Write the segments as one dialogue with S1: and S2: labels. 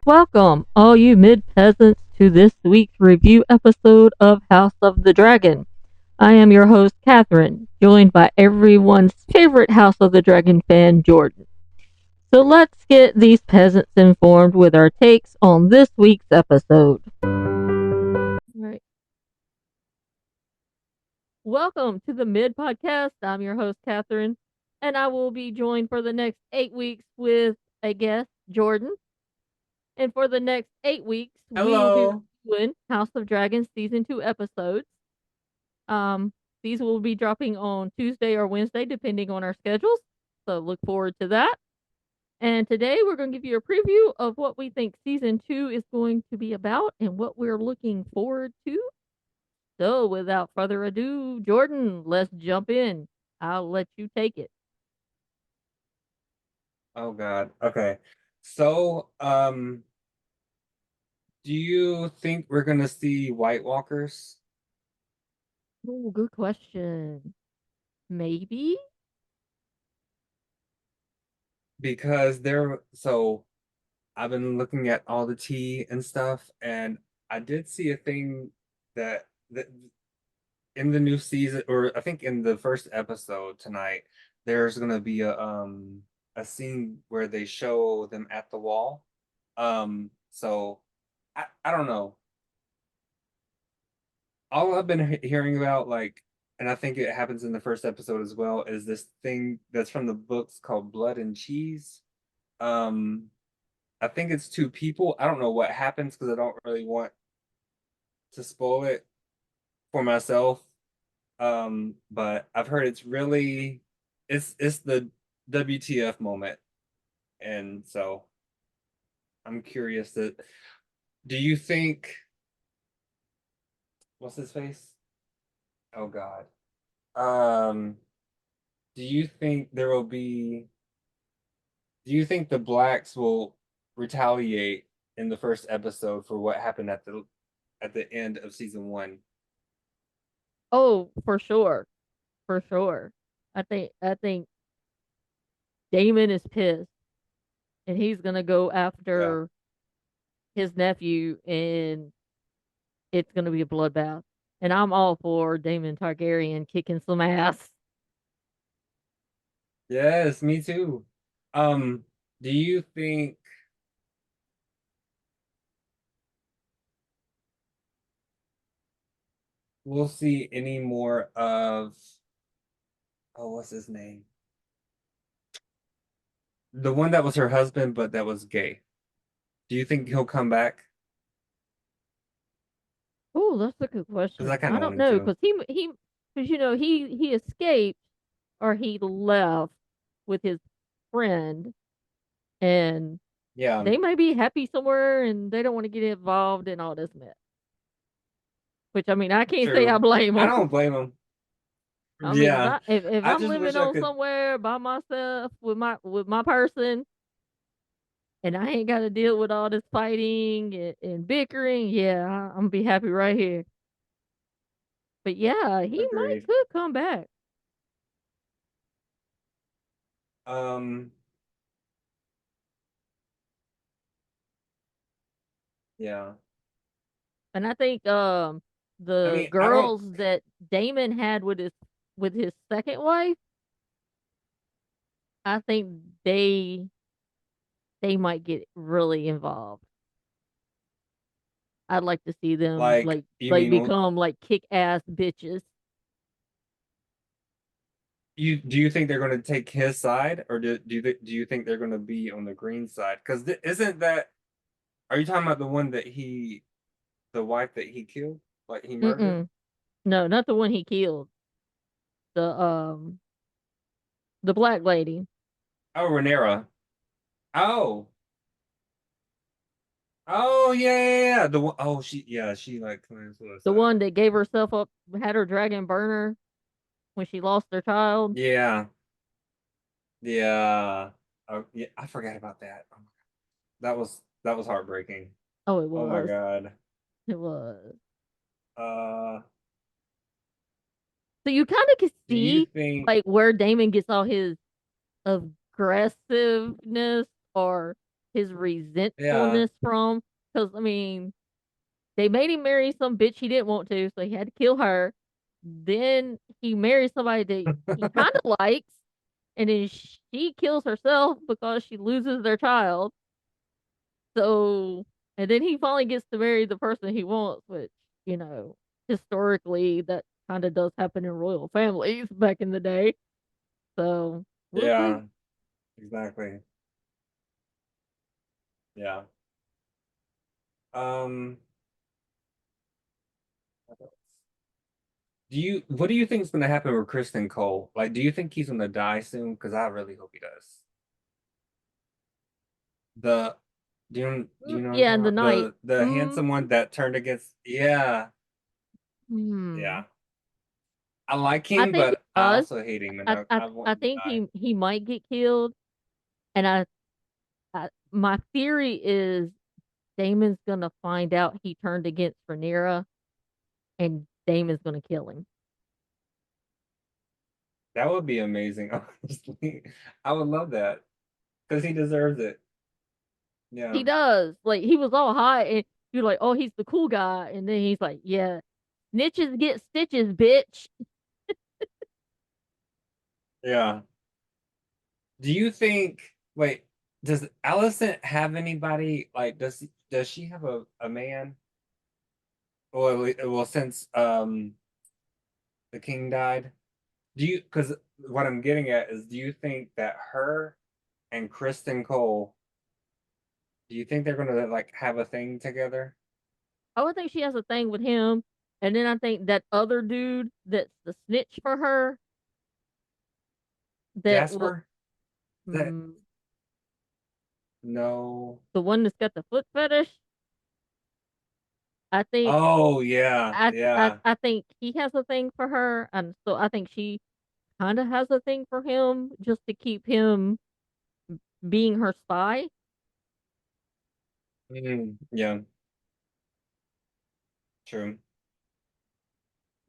S1: Welcome, all you mid peasants, to this week's review episode of House of the Dragon. I am your host, Catherine, joined by everyone's favorite House of the Dragon fan, Jordan. So let's get these peasants informed with our takes on this week's episode. Right. Welcome to the Mid Podcast. I'm your host, Catherine, and I will be joined for the next 8 weeks with a guest, Jordan. And for the next 8 weeks, we will be
S2: Hello.
S1: reviewing House of Dragons season 2 episodes. Um, these will be dropping on Tuesday or Wednesday, depending on our schedules. So look forward to that. And today we're going to give you a preview of what we think season 2 is going to be about and what we're looking forward to. So without further ado, Jordan, let's jump in. I'll let you take it.
S2: Oh God. Okay. So, do you think we're gonna see White Walkers?
S1: Oh, good question. Maybe?
S2: Because I've been looking at all the tea and stuff, and I did see a thing that in the new season, or I think in the first episode tonight, there's gonna be a scene where they show them at the wall. So I don't know. All I've been hearing about, like, and I think it happens in the first episode as well, is this thing that's from the books called Blood and Cheese. Um, I think it's two people. I don't know what happens because I don't really want to spoil it for myself. But I've heard it's the WTF moment, and so I'm curious that do you think what's his face? Oh God. Um, do you think there will be Do you think the blacks will retaliate in the first episode for what happened at the end of season one?
S1: Oh, for sure. For sure. I think Damon is pissed and he's gonna go
S2: Yeah.
S1: after his nephew and it's gonna be a bloodbath. And I'm all for Damon Targaryen kicking some ass.
S2: Yes, me too. Um, do you think we'll see any more of what's his name? The one that was her husband, but that was gay. Do you think he'll come back?
S1: Oh, that's a good
S2: Because I
S1: question.
S2: kind
S1: I
S2: of want
S1: don't
S2: him
S1: know
S2: to.
S1: because he escaped or he left with his friend and
S2: Yeah,
S1: they may be happy somewhere and they don't want to get involved in all this mess. Which I mean, I can't say I
S2: true.
S1: blame
S2: I
S1: them.
S2: don't blame him.
S1: I mean,
S2: Yeah,
S1: if
S2: I
S1: I'm
S2: just wish
S1: living
S2: I
S1: on
S2: could.
S1: somewhere by myself with my person, and I ain't got to deal with all this fighting and bickering, yeah, I'm gonna be happy right here. But yeah, he might
S2: Agreed.
S1: could come back,
S2: Um, yeah.
S1: and I think
S2: I
S1: the
S2: mean, I don't.
S1: girls that Damon had with his second wife, I think they might get really involved. I'd like to see them
S2: Like, you
S1: like
S2: mean
S1: become like kick ass bitches.
S2: you do you think they're going to take his side, or do you think they're going to be on the green side? Because isn't that are you talking about the wife that he killed, like he murdered?
S1: Mm-mm. No, not the one he killed. The black lady,
S2: Oh, Rhaenyra. Oh, oh yeah, yeah, yeah. The one, oh she like committed
S1: the
S2: suicide.
S1: one that gave herself up, had her dragon burner when she lost her child.
S2: Yeah, yeah. Oh yeah, I forgot about that. Oh, that was heartbreaking.
S1: Oh, it
S2: Oh my
S1: was.
S2: God.
S1: It was.
S2: Uh,
S1: So you kind of can
S2: do you
S1: see
S2: think?
S1: like where Damon gets all his aggressiveness or his
S2: Yeah.
S1: resentfulness from. Because I mean, they made him marry some bitch he didn't want to, so he had to kill her. Then he marries somebody that he kind of likes, and then she kills herself because she loses their child. So, and then he finally gets to marry the person he wants, which, you know, historically that kind of does happen in royal families back in the day. So, we'll see.
S2: Yeah. Exactly. Yeah. Um. What do you think is going to happen with Kristen Cole? Like, do you think he's going to die soon? Because I really hope he does. The do you know what I'm
S1: Yeah,
S2: talking
S1: and the
S2: about?
S1: night.
S2: The handsome one
S1: Mm,
S2: that turned against, yeah,
S1: hmm.
S2: yeah. I like
S1: I
S2: him,
S1: think he
S2: but I
S1: does.
S2: also hate him, and
S1: I, I
S2: I want
S1: I
S2: him to
S1: think
S2: die.
S1: he might get killed, and my theory is Damon's gonna find out he turned against Rhaenyra, and Damon's gonna kill him.
S2: That would be amazing, honestly. I would love that because he deserves it. Yeah,
S1: He does. Like he was all high, and you're like, oh, he's the cool guy, and then he's like, yeah, snitches get stitches, bitch.
S2: yeah. Do you think? Wait, does Alicent have anybody? Like, does she have a man? Well, since the king died, do you? Because what I'm getting at is, do you think that her and Kristen Cole, do you think they're gonna like have a thing together?
S1: I would think she has a thing with him, and then I think that other dude that's the snitch for her, that will,
S2: Jasper? That
S1: mm,
S2: no.
S1: the one that's got the foot fetish. I think
S2: Oh yeah, yeah.
S1: I think he has a thing for her, and so I think she kind of has a thing for him just to keep him being her spy.
S2: Yeah, true.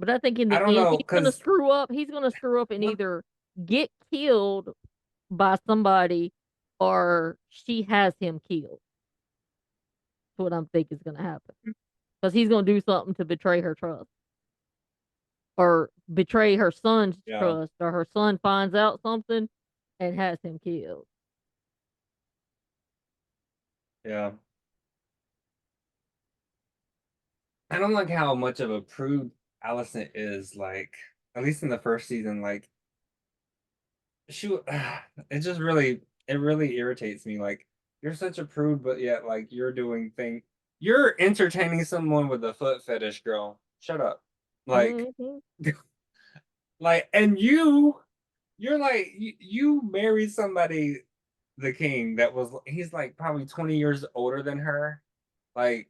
S1: But I think in
S2: I
S1: the
S2: don't
S1: end,
S2: know,
S1: he's gonna
S2: because
S1: screw up. He's gonna screw up and
S2: what
S1: either get killed by somebody or she has him killed. That's what I'm thinking is gonna happen because he's gonna do something to betray her trust or betray her son's
S2: yeah,
S1: trust, or her son finds out something and has him killed.
S2: yeah. I don't like how much of a prude Alicent is, like, at least in the first season, like it just it really irritates me. Like, you're such a prude, but yet like you're entertaining someone with a foot fetish, girl. Shut up. Like
S1: Hmm.
S2: like you're like you married somebody, the king, that was he's like probably 20 years older than her. Like,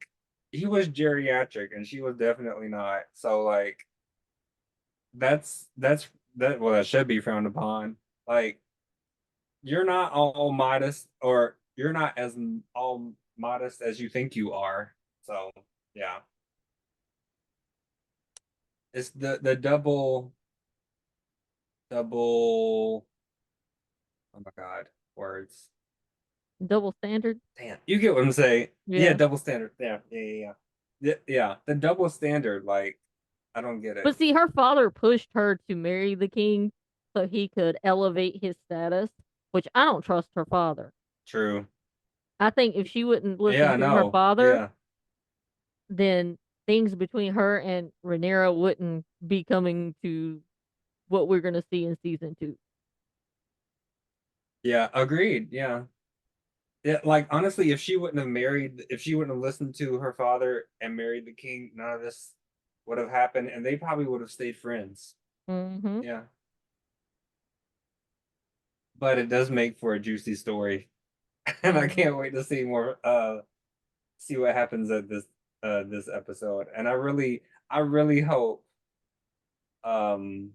S2: he was geriatric and she was definitely not. So like that's that well, that should be frowned upon. Like, you're not all modest, or you're not as all modest as you think you are. So yeah, it's the double. Oh my God, words.
S1: Double standard.
S2: Damn, you get what I'm saying? Yeah,
S1: Yeah.
S2: double standard. Yeah. The double standard. Like, I don't get it.
S1: But see, her father pushed her to marry the king so he could elevate his status, which I don't trust her father.
S2: True.
S1: I think if she wouldn't listen
S2: Yeah,
S1: to her
S2: no.
S1: father,
S2: Yeah,
S1: then things between her and Rhaenyra wouldn't be coming to what we're going to see in season 2.
S2: yeah. Agreed. Yeah. Yeah, like honestly, if she wouldn't have listened to her father and married the king, none of this would have happened, and they probably would have stayed friends.
S1: Hmm.
S2: Yeah, but it does make for a juicy story, and I
S1: Hmm.
S2: can't wait to see more. See what happens at this episode, and I really hope um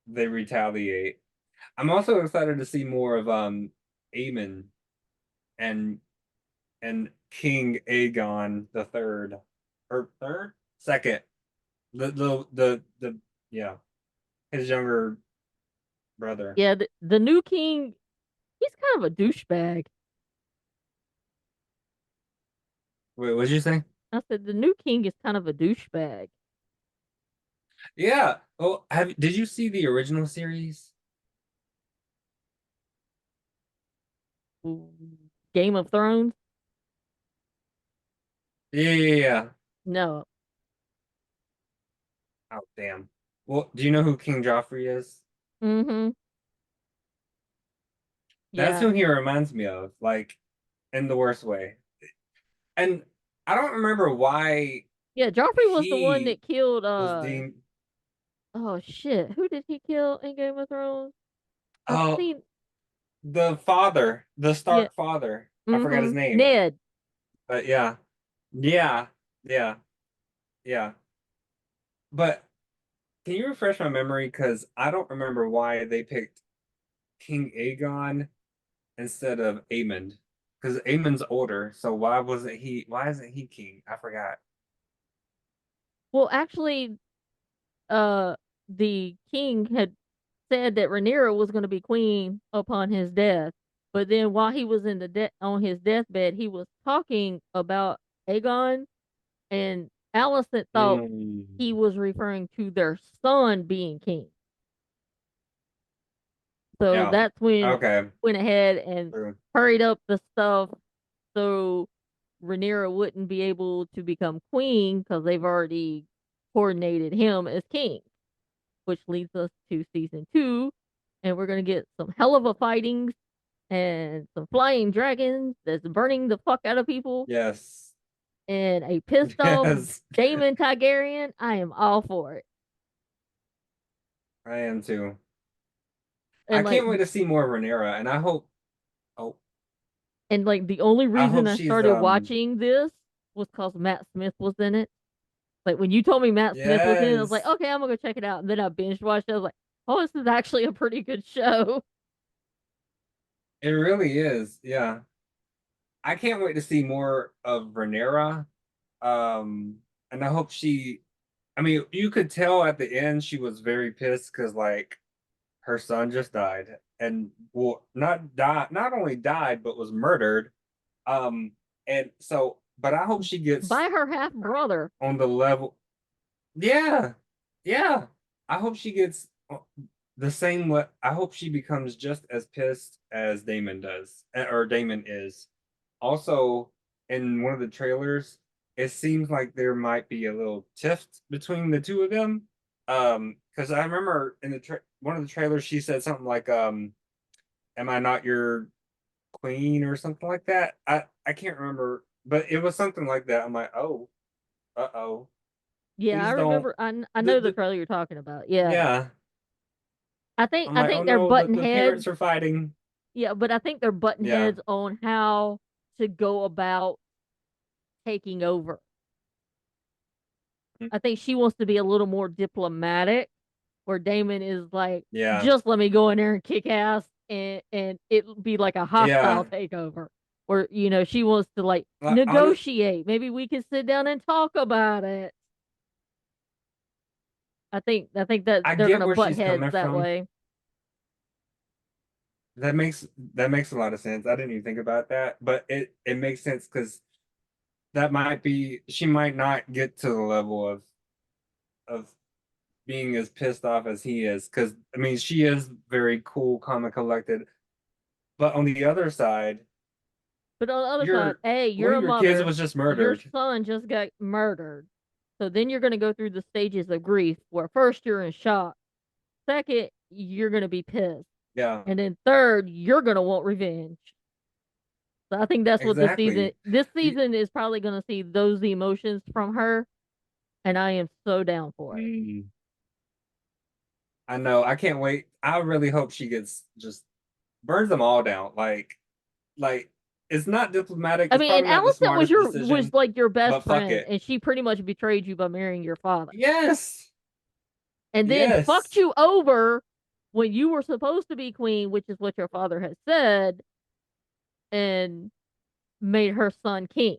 S2: they retaliate. I'm also excited to see more of Aemon and King Aegon the third, or third, second, the yeah, his younger brother.
S1: Yeah, the new king, he's kind of a douchebag.
S2: Wait, what'd you say?
S1: I said the new king is kind of a douchebag.
S2: Yeah. Oh, did you see the original series?
S1: Game of Thrones?
S2: Yeah, yeah, yeah.
S1: No.
S2: Oh, damn. Well, do you know who King Joffrey is?
S1: Mm-hmm.
S2: That's
S1: Yeah.
S2: who he reminds me of, like in the worst way. And I don't remember why
S1: Yeah, Joffrey was the one
S2: he
S1: that killed
S2: was deemed.
S1: oh shit. Who did he kill in Game of Thrones? I've
S2: Oh,
S1: seen
S2: the father, the
S1: yeah.
S2: Stark father. I forgot
S1: Mm-hmm.
S2: his name.
S1: Ned.
S2: But yeah, yeah, yeah, yeah. But can you refresh my memory? Because I don't remember why they picked King Aegon instead of Aemond. Because Aemond's older, so why wasn't he? Why isn't he king? I forgot.
S1: Well, actually, uh the king had said that Rhaenyra was going to be queen upon his death. But then while he was in the on his deathbed, he was talking about Aegon, and Alicent thought
S2: Mm,
S1: he was referring to their son being king. So
S2: yeah.
S1: that's when
S2: Okay.
S1: went ahead and
S2: True.
S1: hurried up the stuff so Rhaenyra wouldn't be able to become queen because they've already coordinated him as king, which leads us to season 2, and we're gonna get some hell of a fightings and some flying dragons that's burning the fuck out of people
S2: Yes.
S1: and a pissed off
S2: Yes.
S1: Daemon Targaryen. I am all for it.
S2: I am too. I
S1: And like
S2: can't wait to see more of Rhaenyra, and I hope. Oh,
S1: the only
S2: I
S1: reason
S2: hope
S1: I
S2: she's
S1: started watching this was because Matt Smith was in it. Like when you told me Matt Smith was in it, I was like,
S2: Yes,
S1: okay, I'm gonna go check it out. And then I binge watched it. I was like, oh, this is actually a pretty good show.
S2: it really is. Yeah. I can't wait to see more of Rhaenyra. And I hope I mean, you could tell at the end she was very pissed because like her son just died and well, not only died, but was murdered. Um, and so, but I hope she gets
S1: By her half brother.
S2: on the level. Yeah, yeah. I hope she gets the same. What I hope she becomes just as pissed as Damon does, or Damon is. Also, in one of the trailers, it seems like there might be a little tiff between the two of them. Because I remember in the one of the trailers, she said something like, "Am I not your queen?" or something like that. I can't remember, but it was something like that. I'm like, oh, uh-oh.
S1: Yeah, I
S2: Please don't.
S1: remember. I know the trailer you're talking about. Yeah,
S2: Yeah. I'm
S1: I
S2: like, oh
S1: think they're
S2: no,
S1: button
S2: the
S1: heads.
S2: parents are fighting.
S1: Yeah, but I think they're button
S2: Yeah.
S1: heads on how to go about taking over. I think she wants to be a little more diplomatic, where Damon is like,
S2: Yeah.
S1: just let me go in there and kick ass, and it be like a hostile
S2: Yeah.
S1: takeover. Or she wants to like
S2: Like, honest,
S1: negotiate. Maybe we can sit down and talk about it. I think that
S2: I
S1: they're
S2: get
S1: gonna
S2: where
S1: butt
S2: she's
S1: heads
S2: coming
S1: that
S2: from.
S1: way.
S2: That makes a lot of sense. I didn't even think about that, but it makes sense because that might be she might not get to the level of being as pissed off as he is. Because I mean, she is very cool, calm, and collected. But on the other side,
S1: But on the other side,
S2: your
S1: hey,
S2: one
S1: you're
S2: of
S1: a
S2: your kids
S1: mother.
S2: was just
S1: Your
S2: murdered.
S1: son just got murdered. So then you're gonna go through the stages of grief where first you're in shock. Second, you're gonna be pissed.
S2: Yeah,
S1: And then third, you're gonna want revenge. So I think that's what
S2: exactly.
S1: this season is probably gonna see those emotions from her, and I am so down for it.
S2: Mm. I know. I can't wait. I really hope she gets just burns them all down. Like it's not diplomatic.
S1: I
S2: It's
S1: mean, and
S2: probably not the
S1: Allison
S2: smartest
S1: was
S2: decision,
S1: like your best
S2: but fuck
S1: friend,
S2: it.
S1: and she pretty much betrayed you by marrying your father,
S2: Yes.
S1: and then fucked
S2: Yes.
S1: you over when you were supposed to be queen, which is what your father had said, and made her son king.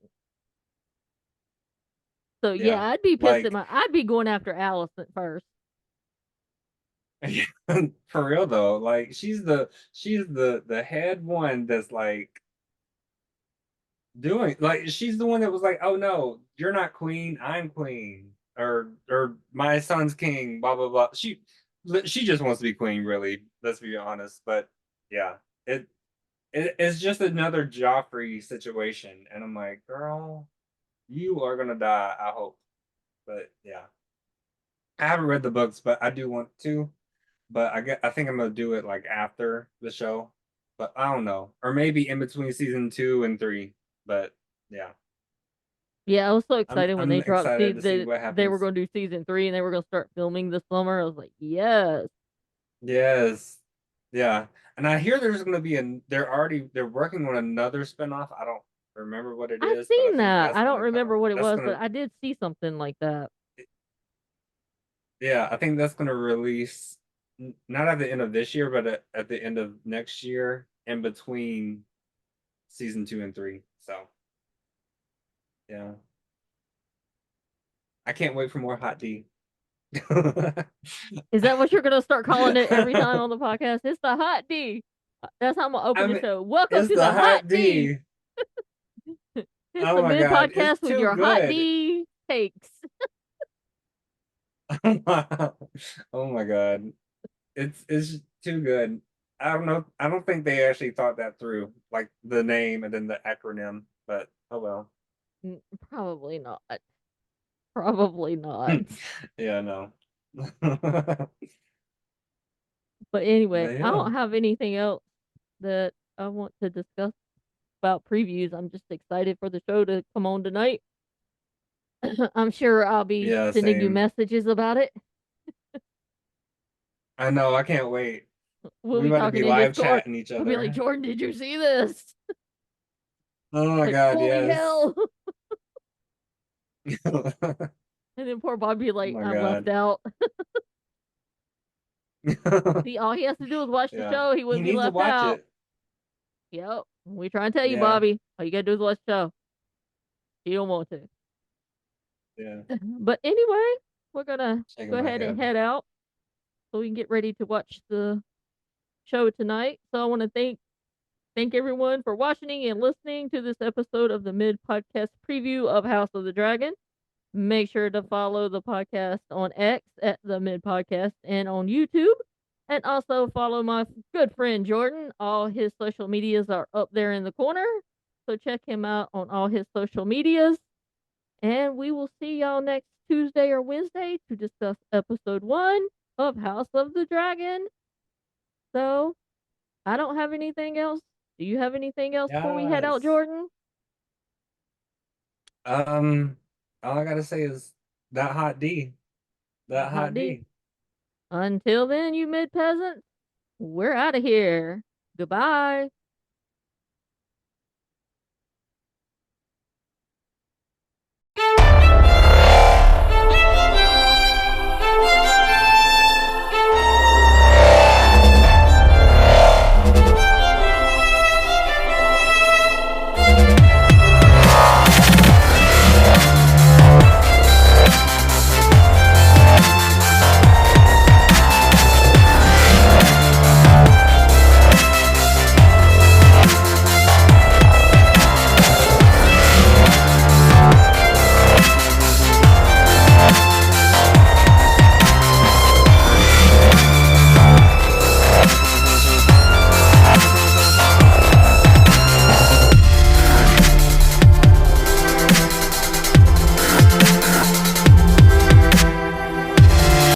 S1: So yeah,
S2: Yeah.
S1: I'd be pissed
S2: Like
S1: I'd be going after Allison first.
S2: for real though. Like she's the head one that's like doing? Like she's the one that was like, "Oh no, you're not queen, I'm queen." Or my son's king, blah blah blah. She just wants to be queen, really. Let's be honest. But yeah, it it's just another Joffrey situation. And I'm like, girl, you are gonna die, I hope. But yeah. I haven't read the books, but I do want to. But I think I'm gonna do it like after the show. But I don't know. Or maybe in between season 2 and 3. But yeah.
S1: Yeah, I was so
S2: I'm
S1: excited when
S2: I'm
S1: they dropped
S2: excited to see
S1: that
S2: what
S1: they were
S2: happens.
S1: going to do season 3 and they were going to start filming this summer. I was like, yes.
S2: Yes. Yeah. And I hear there's gonna be they're working on another spinoff. I don't remember what it
S1: I
S2: is, but I
S1: seen
S2: think
S1: that. I don't remember what it was, but I did see something like that.
S2: yeah, I think that's gonna release not at the end of this year, but at the end of next year, in between season 2 and 3. So yeah, I can't wait for more Hot D.
S1: Is that what you're going to start calling it every time on the podcast? It's the Hot D. That's how I'm going to
S2: I
S1: open the
S2: mean,
S1: show. Welcome
S2: it's
S1: to
S2: the
S1: the Hot
S2: Hot
S1: D.
S2: D.
S1: It's
S2: Oh
S1: the
S2: my
S1: mid
S2: God, it's
S1: podcast with
S2: too
S1: your Hot
S2: good.
S1: D takes.
S2: Oh my God, it's too good. I don't know. I don't think they actually thought that through, like the name and then the acronym. But oh well.
S1: Probably not. Probably not.
S2: Yeah, no.
S1: But anyway,
S2: But
S1: I
S2: yeah.
S1: don't have anything else that I want to discuss about previews. I'm just excited for the show to come on tonight. I'm sure I'll be
S2: Yeah,
S1: sending you
S2: same.
S1: messages about it.
S2: I know, I can't wait.
S1: We'll
S2: We
S1: be
S2: about to
S1: talking
S2: be
S1: in
S2: live
S1: Discord.
S2: chatting each
S1: I'll be like,
S2: other.
S1: Jordan, did you see this?
S2: Oh my
S1: Like,
S2: God,
S1: holy
S2: yes.
S1: hell.
S2: Oh
S1: And then poor Bob be like,
S2: my
S1: I'm left
S2: God.
S1: out. See, all he has to do is watch the
S2: Yeah.
S1: show. He
S2: He
S1: wouldn't be
S2: needs to
S1: left
S2: watch
S1: out.
S2: it.
S1: Yep. We try and tell you,
S2: Yeah.
S1: Bobby. All you gotta do is watch the show. You don't want to.
S2: Yeah.
S1: But anyway, we're gonna
S2: Shaking
S1: go
S2: my
S1: ahead and
S2: head.
S1: head out so we can get ready to watch the show tonight. So I want to thank everyone for watching and listening to this episode of the Mid Podcast preview of House of the Dragon. Make sure to follow the podcast on X at the Mid Podcast and on YouTube. And also follow my good friend Jordan. All his social medias are up there in the corner. So check him out on all his social medias. And we will see y'all next Tuesday or Wednesday to discuss episode 1 of House of the Dragon. So I don't have anything else. Do you have anything else before we head out,
S2: Yes.
S1: Jordan?
S2: Um, all I gotta say is that hot D. That
S1: Hot
S2: hot
S1: D.
S2: D.
S1: Until then, you mid peasants, we're out of here. Goodbye.